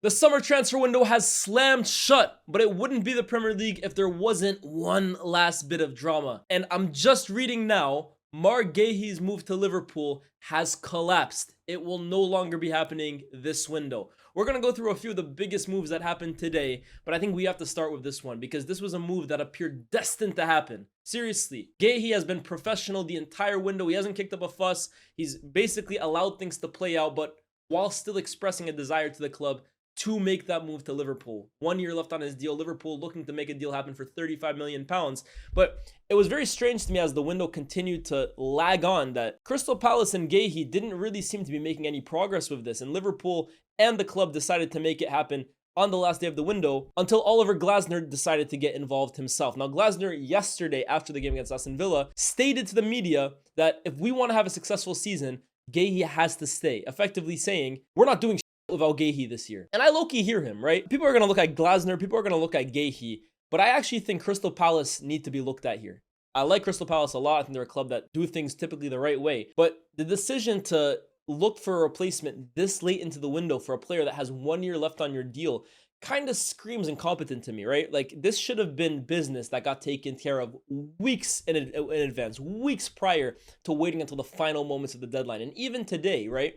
The summer transfer window has slammed shut, but it wouldn't be the Premier League if there wasn't one last bit of drama. And I'm just reading now, Marc Guehi's move to Liverpool has collapsed. It will no longer be happening this window. We're going to go through a few of the biggest moves that happened today, but I think we have to start with this one because this was a move that appeared destined to happen. Seriously, Guehi has been professional the entire window. He hasn't kicked up a fuss. He's basically allowed things to play out, but while still expressing a desire to the club to make that move to Liverpool. 1 year left on his deal. Liverpool looking to make a deal happen for £35 million. But it was very strange to me as the window continued to lag on that Crystal Palace and Guehi didn't really seem to be making any progress with this. And Liverpool and the club decided to make it happen on the last day of the window until Oliver Glasner decided to get involved himself. Now, Glasner yesterday after the game against Aston Villa stated to the media that if we want to have a successful season, Guehi has to stay, effectively saying, we're not doing without Guehi this year. And I low-key hear him, right? People are going to look at Glasner, people are going to look at Guehi, but I actually think Crystal Palace need to be looked at here. I like Crystal Palace a lot. I think they're a club that do things typically the right way. But the decision to look for a replacement this late into the window for a player that has 1 year left on your deal kind of screams incompetent to me, right? Like, this should have been business that got taken care of weeks in advance, weeks prior to waiting until the final moments of the deadline. And even today, right?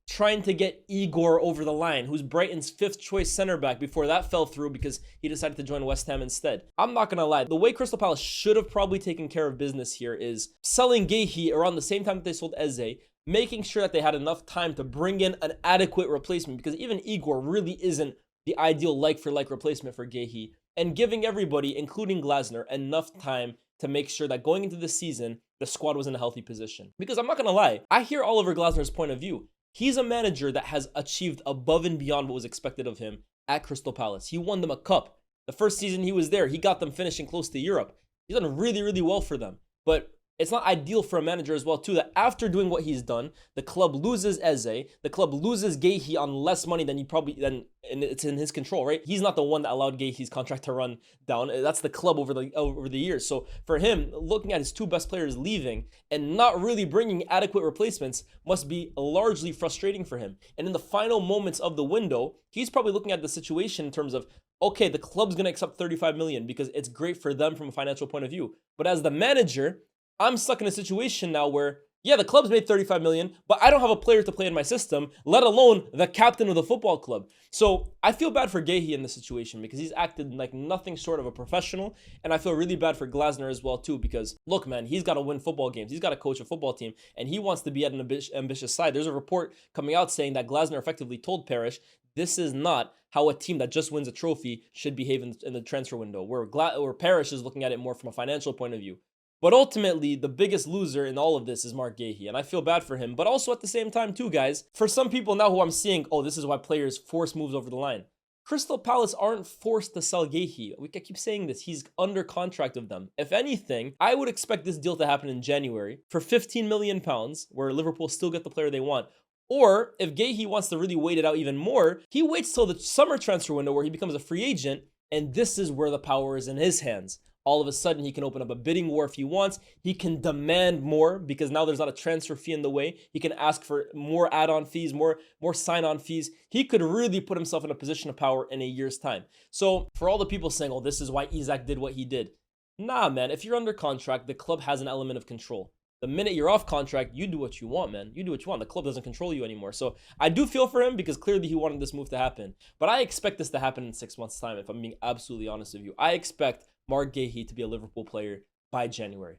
Trying to get Igor over the line, who's Brighton's 5th choice center back, before that fell through because he decided to join West Ham instead. I'm not gonna lie, the way Crystal Palace should have probably taken care of business here is selling Guehi around the same time that they sold Eze, making sure that they had enough time to bring in an adequate replacement, because even Igor really isn't the ideal like-for-like replacement for Guehi, and giving everybody, including Glasner, enough time to make sure that going into the season, the squad was in a healthy position. Because I'm not gonna lie, I hear Oliver Glasner's point of view. He's a manager that has achieved above and beyond what was expected of him at Crystal Palace. He won them a cup. The first season he was there, he got them finishing close to Europe. He's done really, really well for them. But it's not ideal for a manager as well, too, that after doing what he's done, the club loses Eze, the club loses Guehi on less money than and it's in his control, right? He's not the one that allowed Guehi's contract to run down. That's the club over the years. So for him, looking at his two best players leaving and not really bringing adequate replacements must be largely frustrating for him. And in the final moments of the window, he's probably looking at the situation in terms of, okay, the club's going to accept 35 million because it's great for them from a financial point of view. But as the manager, I'm stuck in a situation now where, yeah, the club's made 35 million, but I don't have a player to play in my system, let alone the captain of the football club. So I feel bad for Guehi in this situation because he's acted like nothing short of a professional. And I feel really bad for Glasner as well, too, because look, man, he's got to win football games. He's got to coach a football team and he wants to be at an ambitious side. There's a report coming out saying that Glasner effectively told Parrish, this is not how a team that just wins a trophy should behave in the transfer window, where Parrish is looking at it more from a financial point of view. But ultimately, the biggest loser in all of this is Marc Guehi, and I feel bad for him. But also at the same time, too, guys, for some people now who I'm seeing, oh, this is why players force moves over the line. Crystal Palace aren't forced to sell Guehi. I keep saying this. He's under contract with them. If anything, I would expect this deal to happen in January for £15 million, where Liverpool still get the player they want. Or if Guehi wants to really wait it out even more, he waits till the summer transfer window where he becomes a free agent, and this is where the power is in his hands. All of a sudden, he can open up a bidding war if he wants. He can demand more because now there's not a transfer fee in the way. He can ask for more add-on fees, more sign-on fees. He could really put himself in a position of power in a year's time. So for all the people saying, oh, this is why Isak did what he did. Nah, man, if you're under contract, the club has an element of control. The minute you're off contract, you do what you want, man. You do what you want. The club doesn't control you anymore. So I do feel for him because clearly he wanted this move to happen. But I expect this to happen in 6 months' time, if I'm being absolutely honest with you. I expect Marc Guehi to be a Liverpool player by January.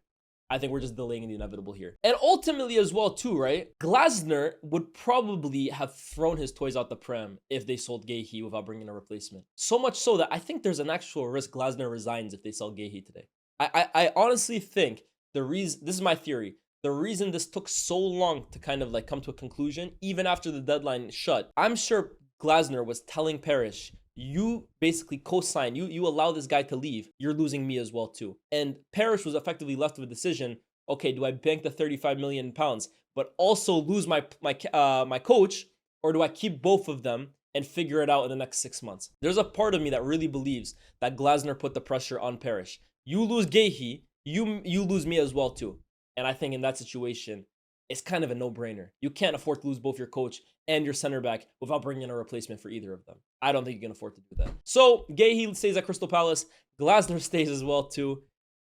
I think we're just delaying the inevitable here. And ultimately as well too, right? Glasner would probably have thrown his toys out the pram if they sold Guehi without bringing a replacement. So much so that I think there's an actual risk Glasner resigns if they sell Guehi today. I honestly think this is my theory, the reason this took so long to kind of like come to a conclusion, even after the deadline shut, I'm sure Glasner was telling Parrish, you basically co-sign, you allow this guy to leave, you're losing me as well too. And Parrish was effectively left with a decision, okay, do I bank the 35 million pounds, but also lose my coach, or do I keep both of them and figure it out in the next 6 months? There's a part of me that really believes that Glasner put the pressure on Parrish. You lose Guehi, you lose me as well too. And I think in that situation, it's kind of a no-brainer. You can't afford to lose both your coach and your center back without bringing in a replacement for either of them. I don't think you can afford to do that. So Guehi stays at Crystal Palace. Glasner stays as well too.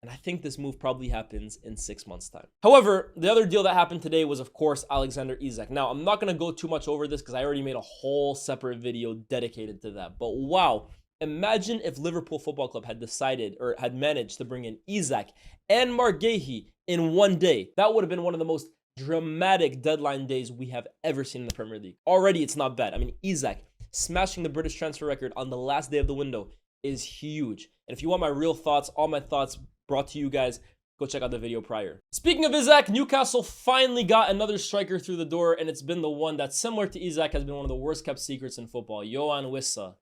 And I think this move probably happens in 6 months' time. However, the other deal that happened today was, of course, Alexander Isak. Now, I'm not going to go too much over this because I already made a whole separate video dedicated to that. But wow, imagine if Liverpool Football Club had decided or had managed to bring in Isak and Marc Guehi in one day. That would have been one of the most dramatic deadline days we have ever seen in the Premier League. Already, it's not bad. I mean, Isak smashing the British transfer record on the last day of the window is huge. And if you want my real thoughts, all my thoughts brought to you guys, go check out the video prior. Speaking of Isak, Newcastle finally got another striker through the door, and it's been the one that's similar to Isak, has been one of the worst kept secrets in football, Yoane Wissa.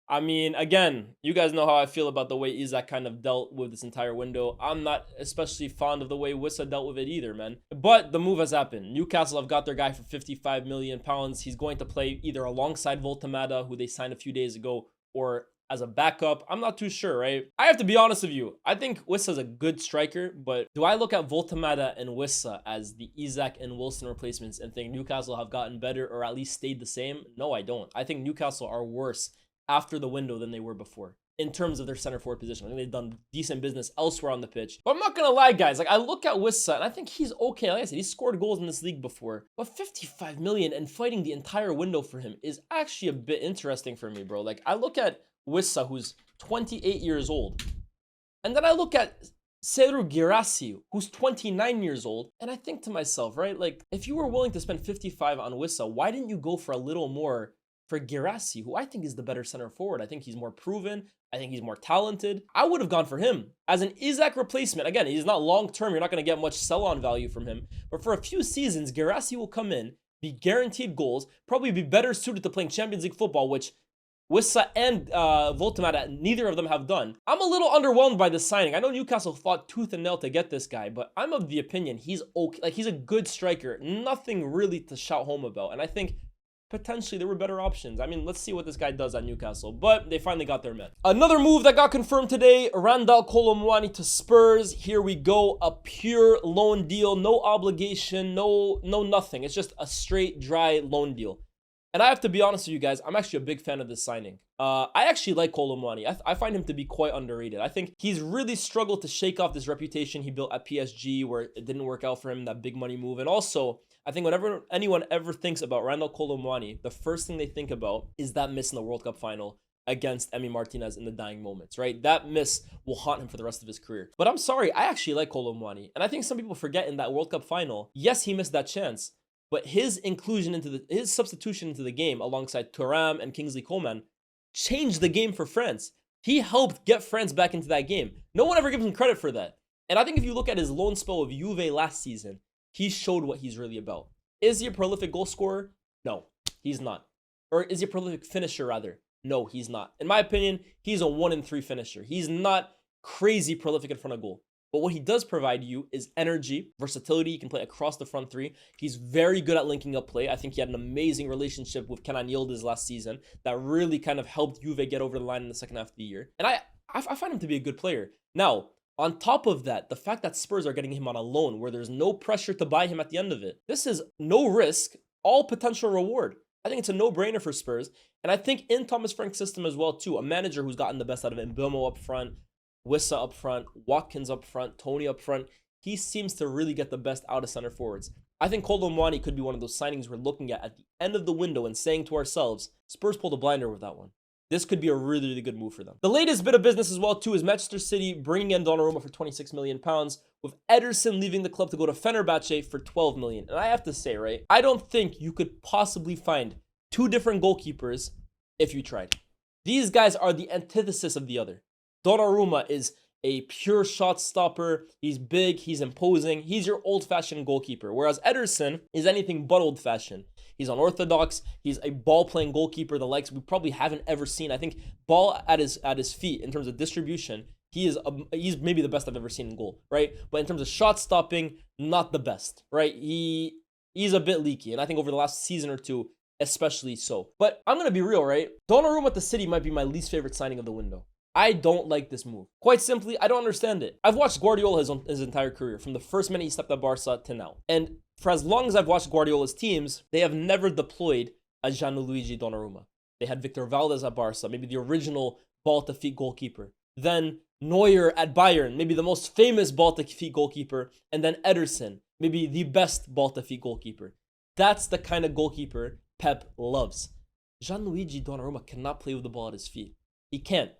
I mean, again, you guys know how I feel about the way Isak kind of dealt with this entire window. I'm not especially fond of the way Wissa dealt with it either, man. But the move has happened. Newcastle have got their guy for £55 million. He's going to play either alongside Voltemada, who they signed a few days ago, or as a backup. I'm not too sure, right? I have to be honest with you. I think Wissa's a good striker, but do I look at Voltemada and Wissa as the Isak and Wilson replacements and think Newcastle have gotten better or at least stayed the same? No, I don't. I think Newcastle are worse after the window than they were before in terms of their center forward position. I think they've done decent business elsewhere on the pitch. But I'm not gonna lie, guys. Like, I look at Wissa and I think he's okay. Like I said, he's scored goals in this league before. But 55 million and fighting the entire window for him is actually a bit interesting for me, bro. Like, I look at Wissa, who's 28 years old, and then I look at Serhou Guirassy, who's 29 years old, and I think to myself, right, like, if you were willing to spend 55 on Wissa, why didn't you go for a little more for Guirassy, who I think is the better center forward? I think he's more proven. I think he's more talented. I would have gone for him as an Isak replacement. Again, he's not long-term. You're not going to get much sell-on value from him. But for a few seasons, Guirassy will come in, be guaranteed goals, probably be better suited to playing Champions League football, which Wissa and Voltemada, neither of them have done. I'm a little underwhelmed by this signing. I know Newcastle fought tooth and nail to get this guy, but I'm of the opinion he's okay. Like, he's a good striker. Nothing really to shout home about. And I think potentially there were better options. I mean, let's see what this guy does at Newcastle. But they finally got their man. Another move that got confirmed today, Randall Kolo Muani to Spurs. Here we go. A pure loan deal. No obligation. No nothing. It's just a straight, dry loan deal. And I have to be honest with you guys, I'm actually a big fan of this signing. I actually like Kolo Muani. I find him to be quite underrated. I think he's really struggled to shake off this reputation he built at PSG, where it didn't work out for him, that big money move. And also, I think whenever anyone ever thinks about Randall Kolo Muani, the first thing they think about is that miss in the World Cup final against Emi Martinez in the dying moments, right? That miss will haunt him for the rest of his career. But I'm sorry, I actually like Kolo Muani. And I think some people forget in that World Cup final, yes, he missed that chance, but his inclusion into his substitution into the game alongside Thuram and Kingsley Coman changed the game for France. He helped get France back into that game. No one ever gives him credit for that. And I think if you look at his loan spell with Juve last season, he showed what he's really about. Is he a prolific goal scorer? No, he's not. Or is he a prolific finisher rather? No, he's not. In my opinion, he's a 1-in-3 finisher. He's not crazy prolific in front of goal. But what he does provide you is energy, versatility. He can play across the front three. He's very good at linking up play. I think he had an amazing relationship with Kenan Yildiz last season that really kind of helped Juve get over the line in the second half of the year. And I find him to be a good player. Now, on top of that, the fact that Spurs are getting him on a loan where there's no pressure to buy him at the end of it, this is no risk, all potential reward. I think it's a no-brainer for Spurs. And I think in Thomas Frank's system as well, too, a manager who's gotten the best out of it, Mbeumo up front, Wissa up front, Watkins up front, Tony up front. He seems to really get the best out of center forwards. I think Kolo Muani could be one of those signings we're looking at the end of the window and saying to ourselves, Spurs pulled a blinder with that one. This could be a really, really good move for them. The latest bit of business as well, too, is Manchester City bringing in Donnarumma for £26 million, with Ederson leaving the club to go to Fenerbahce for $12 million. And I have to say, right, I don't think you could possibly find two different goalkeepers if you tried. These guys are the antithesis of the other. Donnarumma is a pure shot stopper. He's big, he's imposing, he's your old-fashioned goalkeeper. Whereas Ederson is anything but oldfashioned. He's unorthodox, he's a ball-playing goalkeeper, the likes we probably haven't ever seen. I think ball at his feet in terms of distribution, he's maybe the best I've ever seen in goal, right? But in terms of shot stopping, not the best, right? He's a bit leaky, and I think over the last season or two, especially so. But I'm gonna be real, right? Donnarumma at the City might be my least favorite signing of the window. I don't like this move. Quite simply, I don't understand it. I've watched Guardiola his entire career, from the first minute he stepped at Barca to now. And for as long as I've watched Guardiola's teams, they have never deployed a Gianluigi Donnarumma. They had Victor Valdez at Barca, maybe the original ball-to-feet goalkeeper. Then Neuer at Bayern, maybe the most famous ball-to-feet goalkeeper. And then Ederson, maybe the best ball-to-feet goalkeeper. That's the kind of goalkeeper Pep loves. Gianluigi Donnarumma cannot play with the ball at his feet. He can't.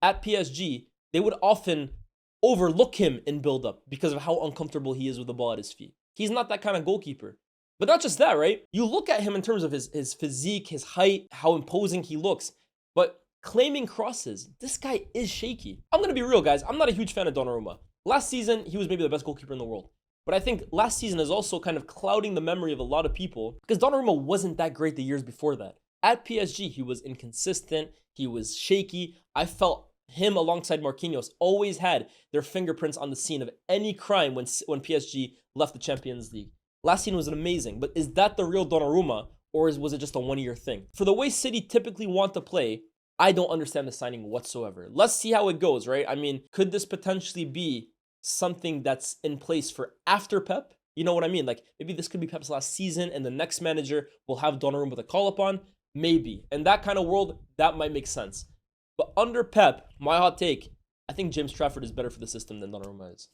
At PSG, they would often overlook him in build-up because of how uncomfortable he is with the ball at his feet. He's not that kind of goalkeeper. But not just that, right? You look at him in terms of his physique, his height, how imposing he looks. But claiming crosses, this guy is shaky. I'm going to be real, guys. I'm not a huge fan of Donnarumma. Last season, he was maybe the best goalkeeper in the world. But I think last season is also kind of clouding the memory of a lot of people because Donnarumma wasn't that great the years before that. At PSG, he was inconsistent. He was shaky. I felt him alongside Marquinhos always had their fingerprints on the scene of any crime when PSG left the Champions League. Last season was amazing, but is that the real Donnarumma, or was it just a one-year thing? For the way City typically want to play, I don't understand the signing whatsoever. Let's see how it goes, right? I mean, could this potentially be something that's in place for after Pep? You know what I mean? Like, maybe this could be Pep's last season, and the next manager will have Donnarumma to call upon. Maybe. In that kind of world, that might make sense. But under Pep, my hot take, I think James Trafford is better for the system than Donnarumma is.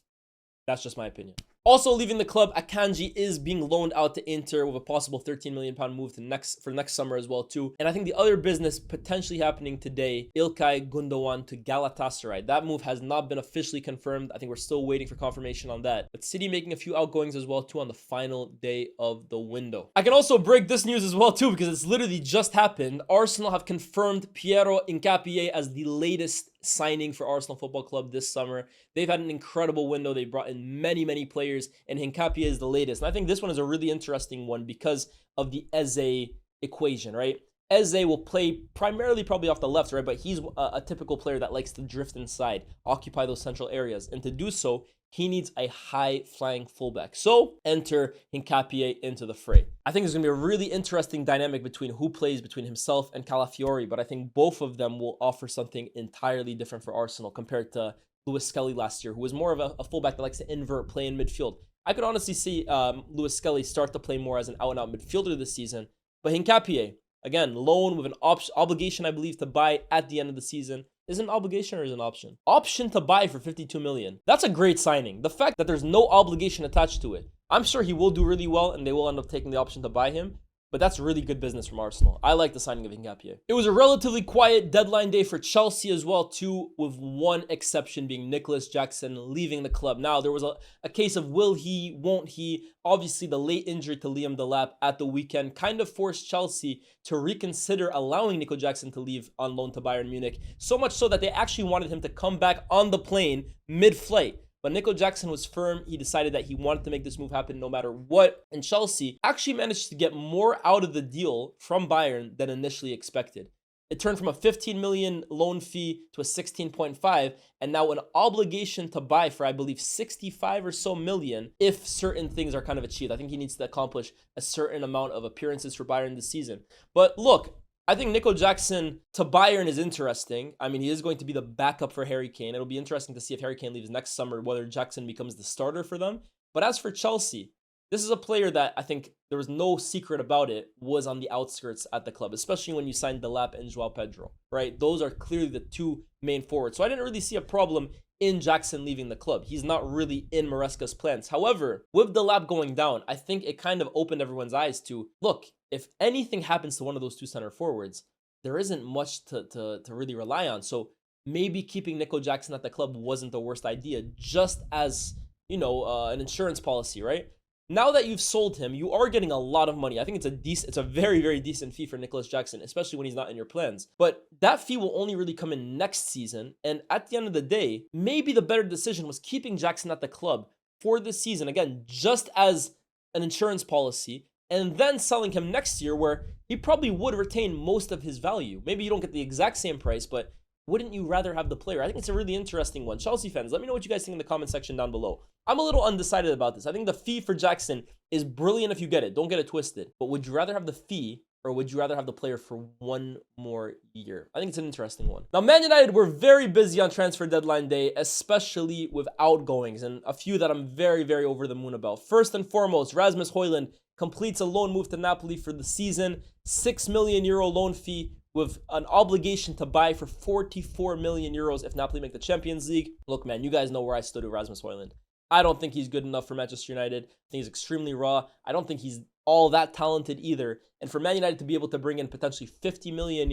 That's just my opinion. Also leaving the club, Akanji is being loaned out to Inter with a possible £13 million move for next summer as well too. And I think the other business potentially happening today, İlkay Gündoğan to Galatasaray. That move has not been officially confirmed. I think we're still waiting for confirmation on that. But City making a few outgoings as well too on the final day of the window. I can also break this news as well too because it's literally just happened. Arsenal have confirmed Piero Hincapie as the latest signing for Arsenal Football Club this summer. They've had an incredible window. They brought in many players, and Hincapie is the latest. And I think this one is a really interesting one because of the Eze equation, right? Eze will play primarily probably off the left, right? But he's a typical player that likes to drift inside, occupy those central areas. And to do so, he needs a high-flying fullback. So, enter Hincapie into the fray. I think there's going to be a really interesting dynamic between who plays between himself and Calafiori, but I think both of them will offer something entirely different for Arsenal compared to Lewis Skelly last year, who was more of a fullback that likes to invert, play in midfield. I could honestly see Lewis Skelly start to play more as an out-and-out midfielder this season, but Hincapie, again, loan with an obligation, I believe, to buy at the end of the season. Is it an obligation or is it an option? Option to buy for $52 million. That's a great signing. The fact that there's no obligation attached to it. I'm sure he will do really well and they will end up taking the option to buy him. But that's really good business from Arsenal. I like the signing of Hincapie. It was a relatively quiet deadline day for Chelsea as well too, with one exception being Nicholas Jackson leaving the club. Now, there was a case of will he, won't he. Obviously, the late injury to Liam Delap at the weekend kind of forced Chelsea to reconsider allowing Nico Jackson to leave on loan to Bayern Munich. So much so that they actually wanted him to come back on the plane mid-flight. But Nico Jackson was firm. He decided that he wanted to make this move happen no matter what. And Chelsea actually managed to get more out of the deal from Bayern than initially expected. It turned from a 15 million loan fee to a 16.5 and now an obligation to buy for, I believe, 65 or so million if certain things are kind of achieved. I think he needs to accomplish a certain amount of appearances for Bayern this season. But look, I think Nico Jackson to Bayern is interesting. I mean, he is going to be the backup for Harry Kane. It'll be interesting to see if Harry Kane leaves next summer, whether Jackson becomes the starter for them. But as for Chelsea, this is a player that I think there was no secret about it, was on the outskirts at the club, especially when you signed Delap and Joao Pedro, right? Those are clearly the two main forwards. So I didn't really see a problem in Jackson leaving the club. He's not really in Maresca's plans. However, with Delap going down, I think it kind of opened everyone's eyes to, look, if anything happens to one of those two center forwards, there isn't much to really rely on. So maybe keeping Nico Jackson at the club wasn't the worst idea, just as, an insurance policy, right? Now that you've sold him, you are getting a lot of money. I think it's a very, very decent fee for Nicholas Jackson, especially when he's not in your plans. But that fee will only really come in next season. And at the end of the day, maybe the better decision was keeping Jackson at the club for this season. Again, just as an insurance policy, and then selling him next year where he probably would retain most of his value. Maybe you don't get the exact same price, but wouldn't you rather have the player? I think it's a really interesting one. Chelsea fans, let me know what you guys think in the comment section down below. I'm a little undecided about this. I think the fee for Jackson is brilliant if you get it. Don't get it twisted. But would you rather have the fee or would you rather have the player for 1 more year? I think it's an interesting one. Now, Man United were very busy on transfer deadline day, especially with outgoings, and a few that I'm very, very over the moon about. First and foremost, Rasmus Hojlund completes a loan move to Napoli for the season, €6 million loan fee with an obligation to buy for €44 million if Napoli make the Champions League. Look, man, you guys know where I stood with Rasmus Hojlund. I don't think he's good enough for Manchester United. I think he's extremely raw. I don't think he's all that talented either. And for Man United to be able to bring in potentially €50 million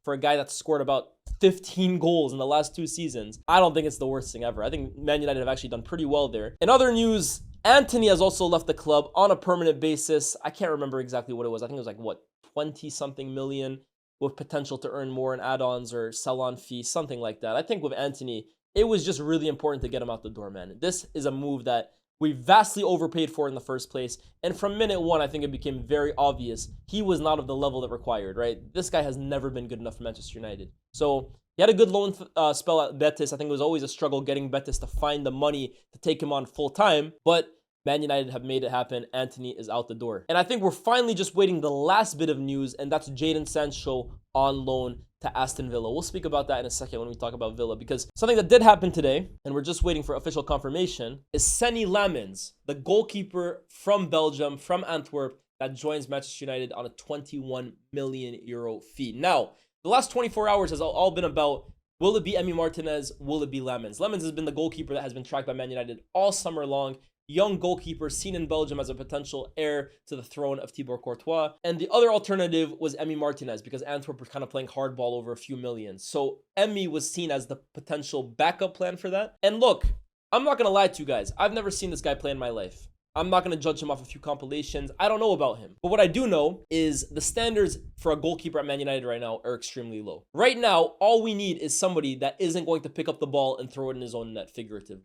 for a guy that's scored about 15 goals in the last 2 seasons, I don't think it's the worst thing ever. I think Man United have actually done pretty well there. In other news, Antony has also left the club on a permanent basis. I can't remember exactly what it was. I think it was like, what, 20-something million with potential to earn more in add-ons or sell-on fees, something like that. I think with Antony, it was just really important to get him out the door, man. This is a move that we vastly overpaid for in the first place. And from minute one, I think it became very obvious he was not of the level that required, right? This guy has never been good enough for Manchester United. So he had a good loan spell at Betis. I think it was always a struggle getting Betis to find the money to take him on full time. But Man United have made it happen. Antony is out the door. And I think we're finally just waiting the last bit of news, and that's Jadon Sancho on loan to Aston Villa. We'll speak about that in a second when we talk about Villa, because something that did happen today, and we're just waiting for official confirmation, is Senny Lamens, the goalkeeper from Belgium, from Antwerp, that joins Manchester United on a €21 million fee. Now, the last 24 hours has all been about, will it be Emi Martinez? Will it be Lamens? Lamens has been the goalkeeper that has been tracked by Man United all summer long. Young goalkeeper seen in Belgium as a potential heir to the throne of Thibaut Courtois. And the other alternative was Emi Martinez, because Antwerp was kind of playing hardball over a few million. So Emi was seen as the potential backup plan for that. And look, I'm not going to lie to you guys. I've never seen this guy play in my life. I'm not going to judge him off a few compilations. I don't know about him. But what I do know is the standards for a goalkeeper at Man United right now are extremely low. Right now, all we need is somebody that isn't going to pick up the ball and throw it in his own net, figuratively.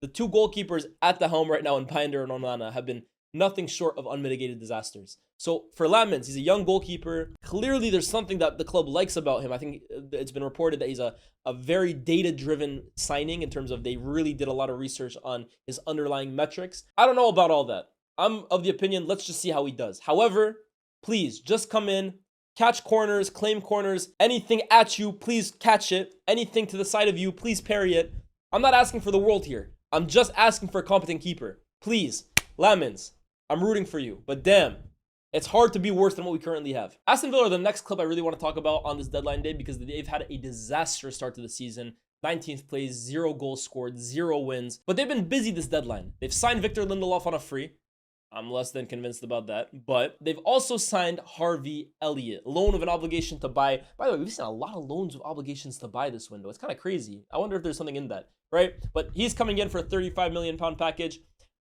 The 2 goalkeepers at the helm right now in Binder and Onana have been nothing short of unmitigated disasters. So for Lamens, he's a young goalkeeper. Clearly, there's something that the club likes about him. I think it's been reported that he's a very data-driven signing in terms of they really did a lot of research on his underlying metrics. I don't know about all that. I'm of the opinion, let's just see how he does. However, please just come in, catch corners, claim corners, anything at you, please catch it. Anything to the side of you, please parry it. I'm not asking for the world here. I'm just asking for a competent keeper. Please, Lamens, I'm rooting for you. But damn, it's hard to be worse than what we currently have. Aston Villa are the next club I really want to talk about on this deadline day, because they've had a disastrous start to the season. 19th place, 0 goals scored, 0 wins. But they've been busy this deadline. They've signed Victor Lindelof on a free. I'm less than convinced about that. But they've also signed Harvey Elliott, loan with an obligation to buy. By the way, we've seen a lot of loans with obligations to buy this window. It's kind of crazy. I wonder if there's something in that, right? But he's coming in for a £35 million package.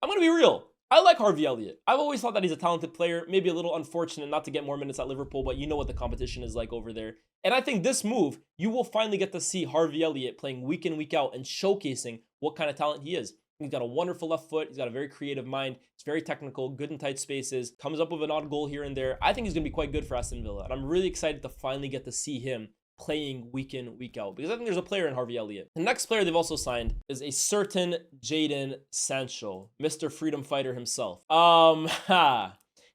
I'm going to be real. I like Harvey Elliott. I've always thought that he's a talented player, maybe a little unfortunate not to get more minutes at Liverpool, but you know what the competition is like over there. And I think this move, you will finally get to see Harvey Elliott playing week in, week out and showcasing what kind of talent he is. He's got a wonderful left foot. He's got a very creative mind. He's very technical, good in tight spaces, comes up with an odd goal here and there. I think he's going to be quite good for Aston Villa. And I'm really excited to finally get to see him playing week in, week out, because I think there's a player in Harvey Elliott. The next player they've also signed is a certain Jadon Sancho, Mr. Freedom Fighter himself.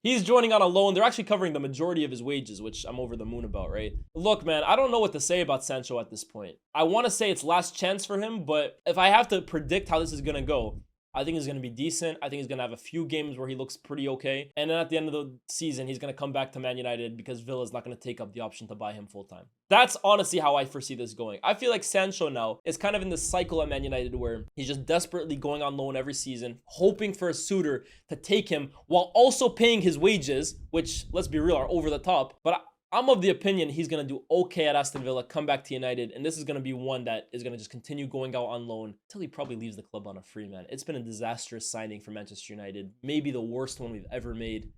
He's joining on a loan. They're actually covering the majority of his wages, which I'm over the moon about, right? Look, man, I don't know what to say about Sancho at this point. I want to say it's last chance for him, but if I have to predict how this is going to go, I think he's going to be decent. I think he's going to have a few games where he looks pretty okay. And then at the end of the season, he's going to come back to Man United because Villa's not going to take up the option to buy him full time. That's honestly how I foresee this going. I feel like Sancho now is kind of in this cycle at Man United where he's just desperately going on loan every season, hoping for a suitor to take him while also paying his wages, which, let's be real, are over the top. But I'm of the opinion he's going to do okay at Aston Villa, come back to United, and this is going to be one that is going to just continue going out on loan until he probably leaves the club on a free, man. It's been a disastrous signing for Manchester United, maybe the worst one we've ever made.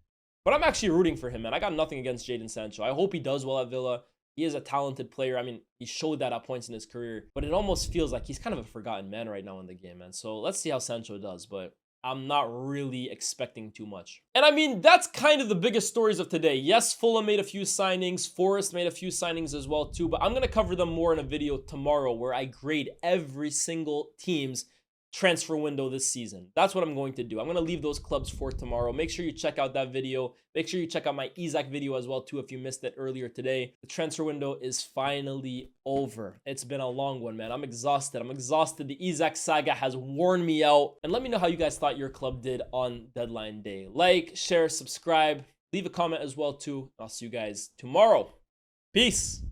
But I'm actually rooting for him, man. I got nothing against Jadon Sancho. I hope he does well at Villa. He is a talented player. I mean, he showed that at points in his career, but it almost feels like he's kind of a forgotten man right now in the game, man. So let's see how Sancho does, but I'm not really expecting too much. And I mean, that's kind of the biggest stories of today. Yes, Fulham made a few signings. Forest made a few signings as well too, but I'm going to cover them more in a video tomorrow where I grade every single team's transfer window this season. That's what I'm going to do. I'm going to leave those clubs for tomorrow. Make sure you check out that video. Make sure you check out my Isak video as well too if you missed it earlier today. The transfer window is finally over. It's been a long one, man. I'm exhausted. The Isak saga has worn me out. And let me know how you guys thought your club did on deadline day. Like, share, subscribe, leave a comment as well too. I'll see you guys tomorrow. Peace.